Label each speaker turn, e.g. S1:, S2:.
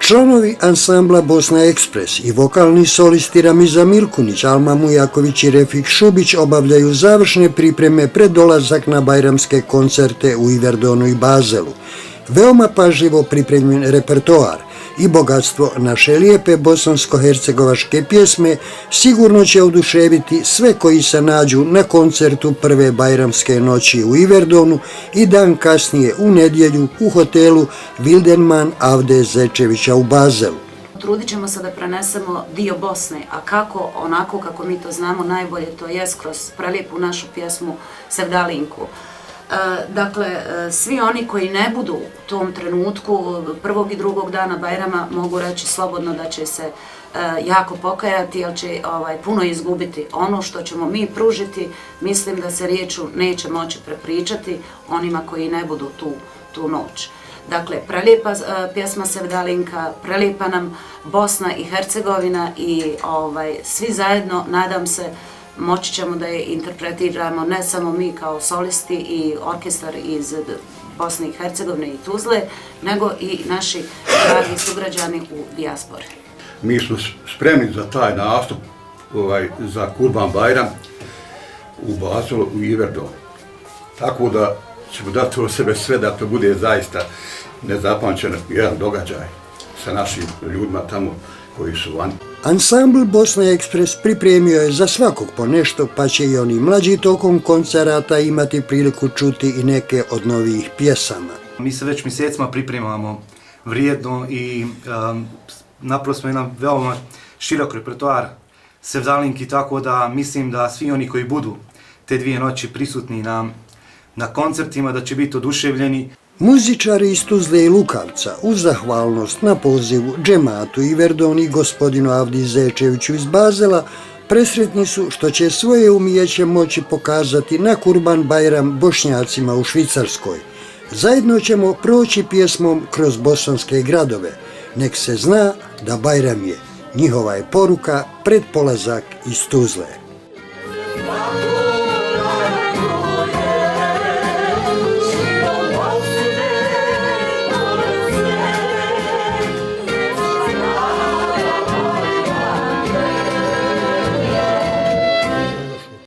S1: Članovi ansambla Bosna Ekspres i vokalni solisti Ramiza Milkunić, Alma Mujaković i Refik Šubić obavljaju završne pripreme pred dolazak na bajramske koncerte u Iverdonu i Bazelu. Veoma pažljivo pripremljen repertoar i bogatstvo naše lijepe bosansko-hercegovačke pjesme sigurno će oduševiti sve koji se nađu na koncertu prve bajramske noći u Iverdonu i dan kasnije u nedjelju u hotelu Wildenman Avde Zečevića u Bazelu.
S2: Trudit ćemo se da prenesemo dio Bosne, a kako, onako kako mi to znamo najbolje, to je kroz prelijepu našu pjesmu Sevdalinku. Dakle, svi oni koji ne budu u tom trenutku prvog i drugog dana Bajrama mogu reći slobodno da će se jako pokajati, jer će puno izgubiti. Ono što ćemo mi pružiti, mislim da se riječu neće moći prepričati onima koji ne budu tu noć. Dakle, prelijepa pjesma Sevdalinka, prelijepa nam Bosna i Hercegovina i svi zajedno, nadam se, moći ćemo da je interpretiramo ne samo mi kao solisti i orkestar iz Bosne i Hercegovine i Tuzle, nego i naši dragi sugrađani u dijaspori.
S3: Mi smo spremni za taj nastup, za Kurban Bajram u Bazelu, u Iverdonu. Tako da ćemo dati od sebe sve da to bude zaista nezapamćen jedan događaj sa našim ljudima tamo koji su vani.
S1: Ansambl Bosna Ekspres pripremio je za svakog po nešto, pa će i oni mlađi tokom koncerata imati priliku čuti i neke od novih pjesama.
S4: Mi se već mjesecima pripremamo vrijedno i napravo smo jedan veoma širok repertoar Sevdalinki, tako da mislim da svi oni koji budu te dvije noći prisutni na koncertima da će biti oduševljeni.
S1: Muzičari iz Tuzle i Lukavca uz zahvalnost na pozivu džematu Iverdon i gospodinu Avdi Zečeviću iz Bazela presretni su što će svoje umijeće moći pokazati na Kurban Bajram Bošnjacima u Švicarskoj. Zajedno ćemo proći pjesmom kroz bosanske gradove. Nek se zna da Bajram je. Njihova je poruka pred polazak iz Tuzle.